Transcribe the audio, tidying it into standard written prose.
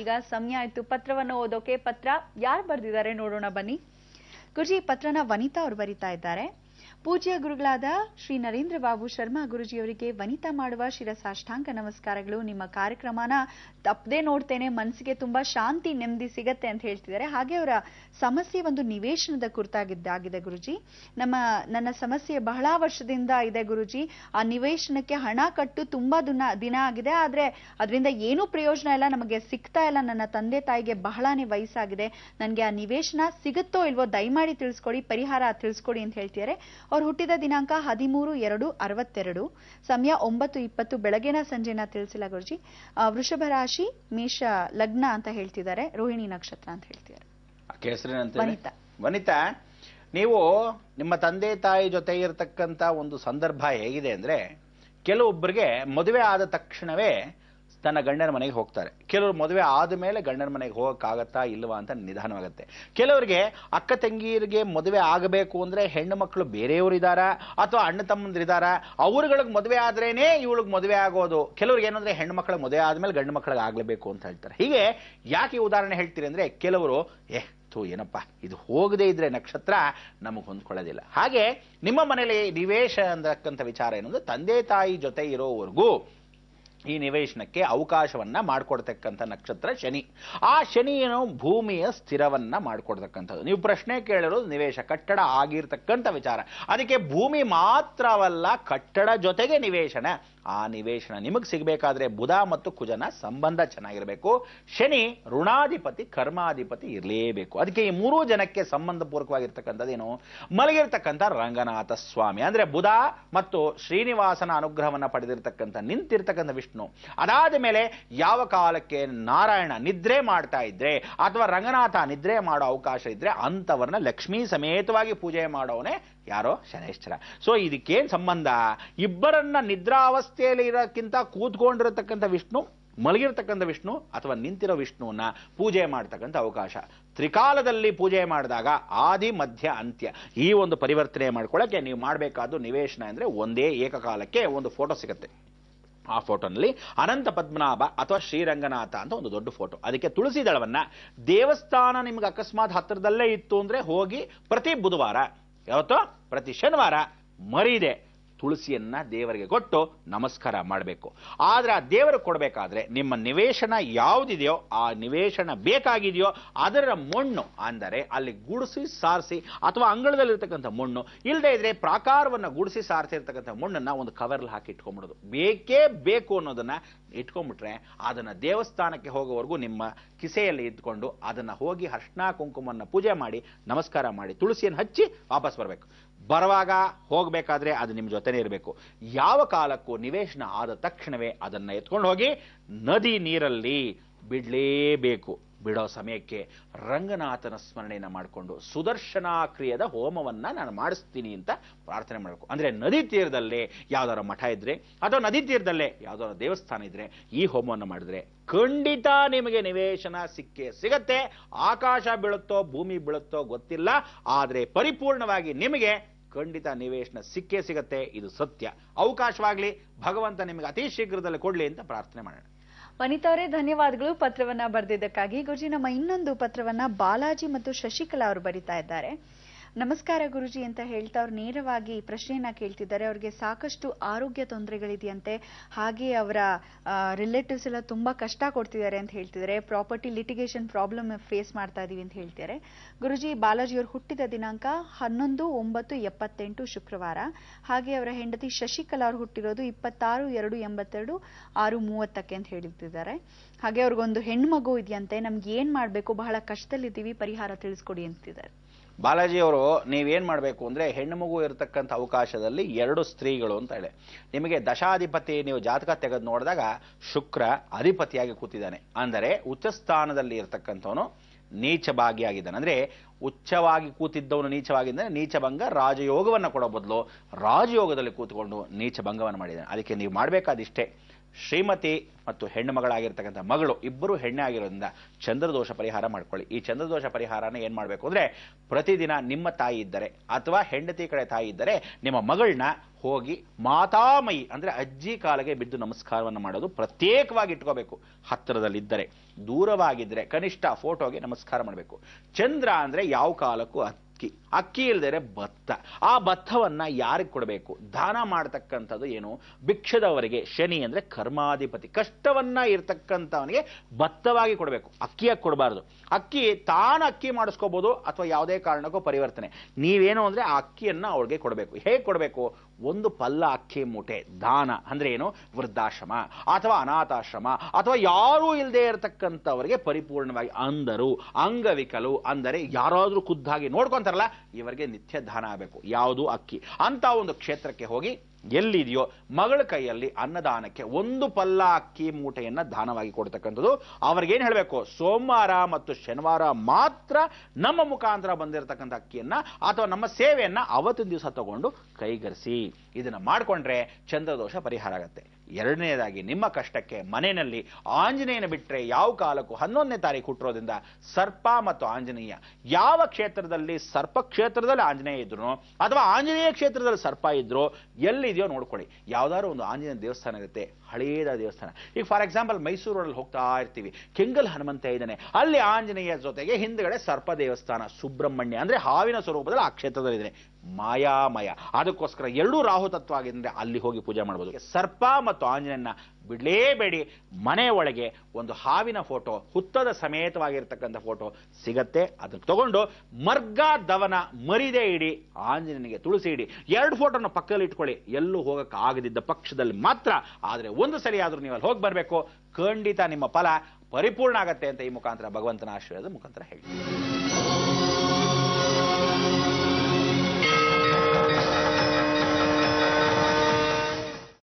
ಈಗ ಸಮಯ ಆಯ್ತು ಪತ್ರವನ್ನು ಓದೋಕೆ. ಪತ್ರ ಯಾರು ಬರ್ದಿದ್ದಾರೆ ನೋಡೋಣ ಬನ್ನಿ. ಗುರುಜಿ, ಪತ್ರನ ವನಿತಾ ಅವರು ಬರೀತಾ ಇದ್ದಾರೆ. ಪೂಜ್ಯ ಗುರುಗಳಾದ ಶ್ರೀ ನರೇಂದ್ರ ಬಾಬು ಶರ್ಮಾ ಗುರುಜಿಯವರಿಗೆ ವನಿತಾ ಮಾಡುವ ಶಿರಸಾಷ್ಟಾಂಗ ನಮಸ್ಕಾರಗಳು. ನಿಮ್ಮ ಕಾರ್ಯಕ್ರಮನ ತಪ್ಪದೆ ನೋಡ್ತೇನೆ, ಮನಸ್ಸಿಗೆ ತುಂಬಾ ಶಾಂತಿ ನೆಮ್ಮದಿ ಸಿಗತ್ತೆ ಅಂತ ಹೇಳ್ತಿದ್ದಾರೆ. ಹಾಗೆ ಅವರ ಸಮಸ್ಯೆ ಒಂದು ನಿವೇಶನದ ಕುರಿತಾಗಿದ್ದಾಗಿದೆ ಗುರುಜಿ. ನನ್ನ ಸಮಸ್ಯೆ ಬಹಳ ವರ್ಷದಿಂದ ಇದೆ ಗುರುಜಿ. ಆ ನಿವೇಶನಕ್ಕೆ ಹಣ ಕಟ್ಟು ತುಂಬಾ ದಿನ ಆಗಿದೆ, ಆದ್ರೆ ಅದರಿಂದ ಏನೂ ಪ್ರಯೋಜನ ಇಲ್ಲ, ನಮಗೆ ಸಿಗ್ತಾ ಇಲ್ಲ. ನನ್ನ ತಂದೆ ತಾಯಿಗೆ ಬಹಳಾನೇ ವಯಸ್ಸಾಗಿದೆ, ನನಗೆ ಆ ನಿವೇಶನ ಸಿಗುತ್ತೋ ಇಲ್ವೋ ದಯಮಾಡಿ ತಿಳಿಸ್ಕೊಡಿ, ಪರಿಹಾರ ತಿಳಿಸ್ಕೊಡಿ ಅಂತ ಹೇಳ್ತಿದ್ದಾರೆ. ಅವ್ರು ಹುಟ್ಟಿದ ದಿನಾಂಕ 13/2/62, ಸಮಯ 9:20 ಬೆಳಗ್ಗೆನ ಸಂಜೆನ ತಿಳಿಸಿಲ್ಲ ಗುರುಜಿ. ವೃಷಭ ರಾಶಿ, ಮೇಷ ಲಗ್ನ ಅಂತ ಹೇಳ್ತಿದ್ದಾರೆ, ರೋಹಿಣಿ ನಕ್ಷತ್ರ ಅಂತ ಹೇಳ್ತಿದ್ದಾರೆ. ವನಿತಾ, ನೀವು ನಿಮ್ಮ ತಂದೆ ತಾಯಿ ಜೊತೆ ಇರತಕ್ಕಂತ ಒಂದು ಸಂದರ್ಭ ಹೇಗಿದೆ ಅಂದ್ರೆ, ಕೆಲವೊಬ್ಬರಿಗೆ ಮದುವೆ ಆದ ತಕ್ಷಣವೇ ತನ್ನ ಗಂಡನ ಮನೆಗೆ ಹೋಗ್ತಾರೆ. ಕೆಲವರು ಮದುವೆ ಆದ ಮೇಲೆ ಗಂಡನ ಮನೆಗೆ ಹೋಗಕ್ಕಾಗತ್ತಾ ಇಲ್ವಾ ಅಂತ ನಿಧಾನವಾಗುತ್ತೆ. ಕೆಲವರಿಗೆ ಅಕ್ಕ ತಂಗಿಯರಿಗೆ ಮದುವೆ ಆಗಬೇಕು ಅಂದ್ರೆ ಹೆಣ್ಣು ಮಕ್ಕಳು ಬೇರೆಯವರು ಇದ್ದಾರಾ ಅಥವಾ ಅಣ್ಣ ತಮ್ಮಂದಿರಿದಾರ, ಅವ್ರಗಳಿಗೆ ಮದುವೆ ಆದ್ರೇನೆ ಇವಳಿಗೆ ಮದುವೆ ಆಗೋದು. ಕೆಲವ್ರಿಗೆ ಏನಂದ್ರೆ ಹೆಣ್ಣು ಮಕ್ಕಳ ಮದುವೆ ಆದ್ಮೇಲೆ ಗಂಡು ಮಕ್ಕಳಿಗೆ ಆಗ್ಲೇಬೇಕು ಅಂತ ಹೇಳ್ತಾರೆ. ಹೀಗೆ ಯಾಕೆ ಉದಾಹರಣೆ ಹೇಳ್ತೀರಿ ಅಂದ್ರೆ, ಕೆಲವರು ಏನಪ್ಪ ಇದು ಹೋಗದೇ ಇದ್ರೆ ನಕ್ಷತ್ರ ನಮಗೆ ಹೊಂದ್ಕೊಳ್ಳೋದಿಲ್ಲ. ಹಾಗೆ ನಿಮ್ಮ ಮನೇಲಿ ನಿವೇಶ ಅಂತಕ್ಕಂಥ ವಿಚಾರ ಏನು ಅಂದ್ರೆ, ತಂದೆ ತಾಯಿ ಜೊತೆ ಇರೋವರೆಗೂ ಈ ನಿವೇಶನಕ್ಕೆ ಅವಕಾಶವನ್ನ ಮಾಡಿಕೊಡ್ತಕ್ಕಂಥ ನಕ್ಷತ್ರ ಶನಿ. ಆ ಶನಿಯನ್ನು ಭೂಮಿಯ ಸ್ಥಿರವನ್ನ ಮಾಡಿಕೊಡ್ತಕ್ಕಂಥದ್ದು. ನೀವು ಪ್ರಶ್ನೆ ಕೇಳಿರೋದು ನಿವೇಶ ಕಟ್ಟಡ ಆಗಿರ್ತಕ್ಕಂಥ ವಿಚಾರ. ಅದಕ್ಕೆ ಭೂಮಿ ಮಾತ್ರವಲ್ಲ, ಕಟ್ಟಡ ಜೊತೆಗೆ ನಿವೇಶನ. ಆ ನಿವೇಶನ ನಿಮಗೆ ಸಿಗಬೇಕಾದ್ರೆ ಬುಧ ಮತ್ತು ಕುಜನ ಸಂಬಂಧ ಚೆನ್ನಾಗಿರಬೇಕು. ಶನಿ ಋಣಾಧಿಪತಿ ಕರ್ಮಾಧಿಪತಿ ಇರಲೇಬೇಕು. ಅದಕ್ಕೆ ಈ ಮೂರೂ ಜನಕ್ಕೆ ಸಂಬಂಧಪೂರ್ವಕವಾಗಿರ್ತಕ್ಕಂಥದ್ದೇನು, ಮಲಗಿರ್ತಕ್ಕಂಥ ರಂಗನಾಥ ಸ್ವಾಮಿ ಅಂದ್ರೆ ಬುಧ ಮತ್ತು ಶ್ರೀನಿವಾಸನ ಅನುಗ್ರಹವನ್ನ ಪಡೆದಿರ್ತಕ್ಕಂಥ ನಿಂತಿರ್ತಕ್ಕಂಥ ವಿಷ್ಣು. ಅದಾದ ಮೇಲೆ ಯಾವ ಕಾಲಕ್ಕೆ ನಾರಾಯಣ ನಿದ್ರೆ ಮಾಡ್ತಾ ಇದ್ರೆ ಅಥವಾ ರಂಗನಾಥ ನಿದ್ರೆ ಮಾಡೋ ಅವಕಾಶ ಇದ್ರೆ ಅಂಥವ್ರನ್ನ ಲಕ್ಷ್ಮೀ ಸಮೇತವಾಗಿ ಪೂಜೆ ಮಾಡೋನೆ ಯಾರೋ ಶನೈಶ್ಚರ. ಸೊ ಇದಕ್ಕೇನ್ ಸಂಬಂಧ, ಇಬ್ಬರನ್ನ ನಿದ್ರಾವಸ್ಥೆಯಲ್ಲಿ ಇರೋಕ್ಕಿಂತ ಕೂತ್ಕೊಂಡಿರತಕ್ಕಂಥ ವಿಷ್ಣು, ಮಲಗಿರ್ತಕ್ಕಂಥ ವಿಷ್ಣು ಅಥವಾ ನಿಂತಿರೋ ವಿಷ್ಣುವನ್ನ ಪೂಜೆ ಮಾಡ್ತಕ್ಕಂಥ ಅವಕಾಶ. ತ್ರಿಕಾಲದಲ್ಲಿ ಪೂಜೆ ಮಾಡಿದಾಗ ಆದಿ ಮಧ್ಯ ಅಂತ್ಯ ಈ ಒಂದು ಪರಿವರ್ತನೆ ಮಾಡ್ಕೊಳ್ಳಕ್ಕೆ ನೀವು ಮಾಡಬೇಕಾದ್ದು ನಿವೇಶನ ಅಂದ್ರೆ ಒಂದೇ ಏಕಕಾಲಕ್ಕೆ ಒಂದು ಫೋಟೋ ಸಿಗುತ್ತೆ. ಆ ಫೋಟೋನಲ್ಲಿ ಅನಂತ ಪದ್ಮನಾಭ ಅಥವಾ ಶ್ರೀರಂಗನಾಥ ಅಂತ ಒಂದು ದೊಡ್ಡ ಫೋಟೋ, ಅದಕ್ಕೆ ತುಳಸಿ ದಳವನ್ನ, ದೇವಸ್ಥಾನ ನಿಮ್ಗೆ ಅಕಸ್ಮಾತ್ ಹತ್ತಿರದಲ್ಲೇ ಇತ್ತು ಅಂದ್ರೆ ಹೋಗಿ ಪ್ರತಿ ಬುಧವಾರ, ಯಾವತ್ತೋ ಪ್ರತಿ ಶನಿವಾರ ಮರೀದೆ ತುಳಸಿಯನ್ನ ದೇವರಿಗೆ ಕೊಟ್ಟು ನಮಸ್ಕಾರ ಮಾಡಬೇಕು. ಆದ್ರೆ ಆ ದೇವರಿಗೆ ಕೊಡಬೇಕಾದ್ರೆ ನಿಮ್ಮ ನಿವೇಶನ ಯಾವುದಿದೆಯೋ ಆ ನಿವೇಶನ ಬೇಕಾಗಿದೆಯೋ ಅದರ ಮಣ್ಣು ಅಂದರೆ ಅಲ್ಲಿ ಗುಡಿಸಿ ಸಾರಿಸಿ ಅಥವಾ ಅಂಗಳದಲ್ಲಿರ್ತಕ್ಕಂಥ ಮಣ್ಣು ಇಲ್ಲದೆ ಇದ್ರೆ ಪ್ರಾಕಾರವನ್ನ ಗುಡಿಸಿ ಸಾರಿಸಿರ್ತಕ್ಕಂಥ ಮಣ್ಣನ್ನ ಒಂದು ಕವರ್ಲ್ಲಿ ಹಾಕಿ ಇಟ್ಕೊಂಡ್ಬಿಡೋದು. ಬೇಕೇ ಬೇಕು ಅನ್ನೋದನ್ನ ಇಟ್ಕೊಂಡ್ಬಿಟ್ರೆ ಅದನ್ನ ದೇವಸ್ಥಾನಕ್ಕೆ ಹೋಗೋವರೆಗೂ ನಿಮ್ಮ ಕಿಸೆಯಲ್ಲಿ ಇದ್ಕೊಂಡು ಅದನ್ನ ಹೋಗಿ ಅರ್ಶಿನ ಕುಂಕುಮನ್ನ ಪೂಜೆ ಮಾಡಿ ನಮಸ್ಕಾರ ಮಾಡಿ ತುಳಸಿಯನ್ನು ಹಚ್ಚಿ ವಾಪಸ್ ಬರಬೇಕು. ಬರುವಾಗ ಹೋಗ್ಬೇಕಾದ್ರೆ ಅದು ನಿಮ್ಮ ಜೊತೆನೇ ಇರಬೇಕು. ಯಾವ ಕಾಲಕ್ಕೂ ನಿವೇಶನ ಆದ ತಕ್ಷಣವೇ ಅದನ್ನ ಎತ್ಕೊಂಡು ಹೋಗಿ ನದಿ ನೀರಲ್ಲಿ ಬಿಡ್ಲೇಬೇಕು. ಬಿಡೋ ಸಮಯಕ್ಕೆ ರಂಗನಾಥನ ಸ್ಮರಣೆಯನ್ನ ಮಾಡಿಕೊಂಡು ಸುದರ್ಶನ ಕ್ರಿಯದ ಹೋಮವನ್ನ ನಾನು ಮಾಡಿಸ್ತೀನಿ ಅಂತ ಪ್ರಾರ್ಥನೆ ಮಾಡಬೇಕು. ಅಂದ್ರೆ ನದಿ ತೀರದಲ್ಲೇ ಯಾವ್ದಾರ ಮಠ ಇದ್ರೆ ಅಥವಾ ನದಿ ತೀರದಲ್ಲೇ ಯಾವ್ದಾರ ದೇವಸ್ಥಾನ ಇದ್ರೆ ಈ ಹೋಮವನ್ನು ಮಾಡಿದ್ರೆ ಖಂಡಿತ ನಿಮಗೆ ನಿವೇಶನ ಸಿಗತ್ತೆ. ಆಕಾಶ ಬೀಳುತ್ತೋ ಭೂಮಿ ಬೀಳುತ್ತೋ ಗೊತ್ತಿಲ್ಲ, ಆದ್ರೆ ಪರಿಪೂರ್ಣವಾಗಿ ನಿಮಗೆ ಖಂಡಿತ ನಿವೇಶನ ಸಿಗತ್ತೆ. ಇದು ಸತ್ಯ. ಅವಕಾಶವಾಗ್ಲಿ, ಭಗವಂತ ನಿಮಗೆ ಅತಿ ಶೀಘ್ರದಲ್ಲಿ ಕೊಡ್ಲಿ ಅಂತ ಪ್ರಾರ್ಥನೆ ಮಾಡೋಣ. ವನಿತಾ ಅವರೇ, ಧನ್ಯವಾದಗಳು ಪತ್ರವನ್ನ ಬರೆದಿದ್ದಕ್ಕಾಗಿ. ಗುರುಜಿ, ನಮ್ಮ ಇನ್ನೊಂದು ಪತ್ರವನ್ನ ಬಾಲಾಜಿ ಮತ್ತು ಶಶಿಕಲಾ ಅವರು ಬರೀತಾ ಇದ್ದಾರೆ. ನಮಸ್ಕಾರ ಗುರುಜಿ ಅಂತ ಹೇಳ್ತಾ ಅವ್ರು ನೇರವಾಗಿ ಪ್ರಶ್ನೆಯನ್ನ ಕೇಳ್ತಿದ್ದಾರೆ. ಅವ್ರಿಗೆ ಸಾಕಷ್ಟು ಆರೋಗ್ಯ ತೊಂದರೆಗಳಿದೆಯಂತೆ, ಹಾಗೆ ಅವರ ರಿಲೇಟಿವ್ಸ್ ಎಲ್ಲ ತುಂಬಾ ಕಷ್ಟ ಕೊಡ್ತಿದ್ದಾರೆ ಅಂತ ಹೇಳ್ತಿದ್ದಾರೆ. ಪ್ರಾಪರ್ಟಿ ಲಿಟಿಗೇಷನ್ ಪ್ರಾಬ್ಲಮ್ ಫೇಸ್ ಮಾಡ್ತಾ ಇದೀವಿ ಅಂತ ಹೇಳ್ತಾರೆ. ಗುರುಜಿ, ಬಾಲಾಜಿ ಅವರು ಹುಟ್ಟಿದ ದಿನಾಂಕ 11/9/78 ಶುಕ್ರವಾರ. ಹಾಗೆ ಅವರ ಹೆಂಡತಿ ಶಶಿಕಲಾ ಅವರು ಹುಟ್ಟಿರೋದು 26/2/82 6:30 ಅಂತ ಹೇಳ್ತಿದ್ದಾರೆ. ಹಾಗೆ ಅವ್ರಿಗೊಂದು ಹೆಣ್ಮಗು ಇದೆಯಂತೆ. ನಮ್ಗೆ ಏನ್ ಮಾಡ್ಬೇಕು, ಬಹಳ ಕಷ್ಟದಲ್ಲಿದ್ದೀವಿ, ಪರಿಹಾರ ತಿಳಿಸ್ಕೊಡಿ ಅಂತಿದ್ದಾರೆ. ಬಾಲಾಜಿ ಅವರು, ನೀವೇನ್ ಮಾಡಬೇಕು ಅಂದ್ರೆ, ಹೆಣ್ಣು ಮಗು ಇರತಕ್ಕಂಥ ಅವಕಾಶದಲ್ಲಿ 2 ಸ್ತ್ರೀಗಳು ಅಂತ ಹೇಳಿ ನಿಮಗೆ ದಶಾಧಿಪತಿ ನೀವು ಜಾತಕ ತೆಗೆದು ನೋಡಿದಾಗ ಶುಕ್ರ ಅಧಿಪತಿಯಾಗಿ ಕೂತಿದ್ದಾನೆ. ಅಂದರೆ ಉಚ್ಚ ಸ್ಥಾನದಲ್ಲಿ ಇರತಕ್ಕಂಥವನು ನೀಚ ಭಾಗಿಯಾಗಿದ್ದಾನೆ. ಅಂದ್ರೆ ಉಚ್ಚವಾಗಿ ಕೂತಿದ್ದವನು ನೀಚವಾಗಿದ್ದಾನೆ. ನೀಚಭಂಗ ರಾಜಯೋಗವನ್ನ ಕೊಡೋ ಬದಲು ರಾಜಯೋಗದಲ್ಲಿ ಕೂತ್ಕೊಂಡು ನೀಚಭಂಗವನ್ನು ಮಾಡಿದ್ದಾನೆ. ಅದಕ್ಕೆ ನೀವು ಮಾಡಬೇಕಾದಿಷ್ಟೇ, ಶ್ರೀಮತಿ ಮತ್ತು ಹೆಣ್ಣು ಮಗಳಾಗಿರ್ತಕ್ಕಂಥ ಮಗಳು ಇಬ್ಬರು ಹೆಣ್ಣೆ ಆಗಿರೋದ್ರಿಂದ ಚಂದ್ರದೋಷ ಪರಿಹಾರ ಮಾಡ್ಕೊಳ್ಳಿ. ಈ ಚಂದ್ರದೋಷ ಪರಿಹಾರನ ಏನ್ ಮಾಡಬೇಕು ಅಂದ್ರೆ, ಪ್ರತಿದಿನ ನಿಮ್ಮ ತಾಯಿ ಇದ್ದರೆ ಅಥವಾ ಹೆಂಡತಿ ಕಡೆ ತಾಯಿ ಇದ್ದರೆ ನಿಮ್ಮ ಮಗಳನ್ನ ಹೋಗಿ ಮಾತಾಮಯಿ ಅಂದ್ರೆ ಅಜ್ಜಿ ಕಾಲಿಗೆ ಬಿದ್ದು ನಮಸ್ಕಾರವನ್ನು ಮಾಡೋದು ಪ್ರತ್ಯೇಕವಾಗಿ ಇಟ್ಕೋಬೇಕು. ಹತ್ತಿರದಲ್ಲಿದ್ದರೆ, ದೂರವಾಗಿದ್ದರೆ ಕನಿಷ್ಠ ಫೋಟೋಗೆ ನಮಸ್ಕಾರ ಮಾಡಬೇಕು. ಚಂದ್ರ ಅಂದ್ರೆ ಯಾವ ಕಾಲಕ್ಕೂ ಅಕ್ಕಿ ಇಲ್ದರೆ ಭತ್ತ. ಆ ಭತ್ತವನ್ನ ಯಾರಿಗೆ ಕೊಡಬೇಕು? ದಾನ ಮಾಡತಕ್ಕಂಥದ್ದು ಏನು? ಭಿಕ್ಷದವರಿಗೆ. ಶನಿ ಅಂದ್ರೆ ಕರ್ಮಾಧಿಪತಿ, ಕಷ್ಟವನ್ನ ಇರ್ತಕ್ಕಂಥವನಿಗೆ ಭತ್ತವಾಗಿ ಕೊಡಬೇಕು, ಅಕ್ಕಿಯಾಗಿ ಕೊಡಬಾರದು. ಅಕ್ಕಿ ಅಕ್ಕಿ ಮಾಡಿಸ್ಕೋಬಹುದು ಅಥವಾ ಯಾವುದೇ ಕಾರಣಕ್ಕೂ ಪರಿವರ್ತನೆ. ನೀವೇನು ಅಂದ್ರೆ ಆ ಅಕ್ಕಿಯನ್ನ ಅವಳಿಗೆ ಕೊಡಬೇಕು. ಹೇಗೆ ಕೊಡಬೇಕು? ಒಂದು ಪಲ್ಲ ಅಕ್ಕಿ ಮೂಟೆ ದಾನ ಅಂದ್ರೆ ಏನು? ವೃದ್ಧಾಶ್ರಮ ಅಥವಾ ಅನಾಥಾಶ್ರಮ ಅಥವಾ ಯಾರೂ ಇಲ್ಲದೆ ಇರತಕ್ಕಂಥವರಿಗೆ ಪರಿಪೂರ್ಣವಾಗಿ, ಅಂಧರು, ಅಂಗವಿಕಲು ಅಂದರೆ ಯಾರಾದ್ರೂ ಖುದ್ದಾಗಿ ನೋಡ್ಕೊಂತಾರಲ್ಲ, ಇವರಿಗೆ ನಿತ್ಯ ದಾನ ಆಗಬೇಕು. ಯಾವುದು? ಅಕ್ಕಿ. ಅಂತ ಒಂದು ಕ್ಷೇತ್ರಕ್ಕೆ ಹೋಗಿ ಎಲ್ಲಿದೆಯೋ ಮಗಳ ಕೈಯಲ್ಲಿ ಅನ್ನದಾನಕ್ಕೆ ಒಂದು ಪಲ್ಲ ಅಕ್ಕಿ ಮೂಟೆಯನ್ನ ದಾನವಾಗಿ ಕೊಡ್ತಕ್ಕಂಥದ್ದು. ಅವ್ರಿಗೇನು ಹೇಳಬೇಕು? ಸೋಮವಾರ ಮತ್ತು ಶನಿವಾರ ಮಾತ್ರ ನಮ್ಮ ಮುಖಾಂತರ ಬಂದಿರತಕ್ಕಂಥ ಅಕ್ಕಿಯನ್ನ ಅಥವಾ ನಮ್ಮ ಸೇವೆಯನ್ನ ಅವತ್ತಿನ ದಿವಸ ತಗೊಂಡು ಕೈಗರಿಸಿ. ಇದನ್ನ ಮಾಡ್ಕೊಂಡ್ರೆ ಚಂದ್ರದೋಷ ಪರಿಹಾರ ಆಗತ್ತೆ. ಎರಡನೇದಾಗಿ, ನಿಮ್ಮ ಕಷ್ಟಕ್ಕೆ ಮನೆಯಲ್ಲಿ ಆಂಜನೇಯನ ಬಿಟ್ಟರೆ ಯಾವ ಕಾಲಕ್ಕೂ 11ನೇ ತಾರೀಕು ಹುಟ್ಟಿರೋದ್ರಿಂದ ಸರ್ಪ ಮತ್ತು ಆಂಜನೇಯ, ಯಾವ ಕ್ಷೇತ್ರದಲ್ಲಿ ಸರ್ಪ ಕ್ಷೇತ್ರದಲ್ಲಿ ಆಂಜನೇಯ ಇದ್ರು ಅಥವಾ ಆಂಜನೇಯ ಕ್ಷೇತ್ರದಲ್ಲಿ ಸರ್ಪ ಇದ್ರು ಎಲ್ಲಿದೆಯೋ ನೋಡ್ಕೊಳ್ಳಿ. ಯಾವ್ದಾದ್ರು ಒಂದು ಆಂಜನೇಯ ದೇವಸ್ಥಾನ ಇರುತ್ತೆ, ಹಳೆಯದ ದೇವಸ್ಥಾನ. ಈಗ ಫಾರ್ ಎಕ್ಸಾಂಪಲ್ ಮೈಸೂರಲ್ಲಿ ಹೋಗ್ತಾ ಇರ್ತೀವಿ, ಕೆಂಗಲ್ ಹನುಮಂತ ಇದ್ದಾನೆ, ಅಲ್ಲಿ ಆಂಜನೇಯ ಜೊತೆಗೆ ಹಿಂದ್ಗಡೆ ಸರ್ಪ ದೇವಸ್ಥಾನ, ಸುಬ್ರಹ್ಮಣ್ಯ ಅಂದ್ರೆ ಹಾವಿನ ಸ್ವರೂಪದಲ್ಲಿ ಆ ಕ್ಷೇತ್ರದಲ್ಲಿದೆ. ಮಾಯಾಮಯ, ಅದಕ್ಕೋಸ್ಕರ ಎರಡೂ ರಾಹು ತತ್ವ ಆಗಿದ್ರೆ ಅಲ್ಲಿ ಹೋಗಿ ಪೂಜೆ ಮಾಡಬಹುದು. ಸರ್ಪ ಮತ್ತು ಆಂಜನೇಯನ ಬಿಡಲೇಬೇಡಿ. ಮನೆ ಒಳಗೆ ಒಂದು ಹಾವಿನ ಫೋಟೋ, ಹುತ್ತದ ಸಮೇತವಾಗಿರ್ತಕ್ಕಂಥ ಫೋಟೋ ಸಿಗತ್ತೆ, ಅದನ್ನ ತಗೊಂಡು ಮರ್ಗ ದವನ ಮರಿದೇ ಇಡಿ, ಆಂಜನೇಯನಿಗೆ ತುಳಸಿ ಇಡಿ. ಎರಡು ಫೋಟೋನ ಪಕ್ಕದಲ್ಲಿ ಇಟ್ಕೊಳ್ಳಿ, ಎಲ್ಲೂ ಹೋಗಕ್ಕೆ ಆಗದಿದ್ದ ಪಕ್ಷದಲ್ಲಿ ಮಾತ್ರ. ಆದ್ರೆ ಒಂದು ಸರಿ ಆದ್ರೂ ನೀವು ಅಲ್ಲಿ ಹೋಗಿ ಬರಬೇಕು, ಖಂಡಿತ ನಿಮ್ಮ ಫಲ ಪರಿಪೂರ್ಣ ಆಗತ್ತೆ ಅಂತ ಈ ಮುಖಾಂತರ ಭಗವಂತನ ಆಶೀರ್ವಾದ ಮುಖಾಂತರ ಹೇಳಿ.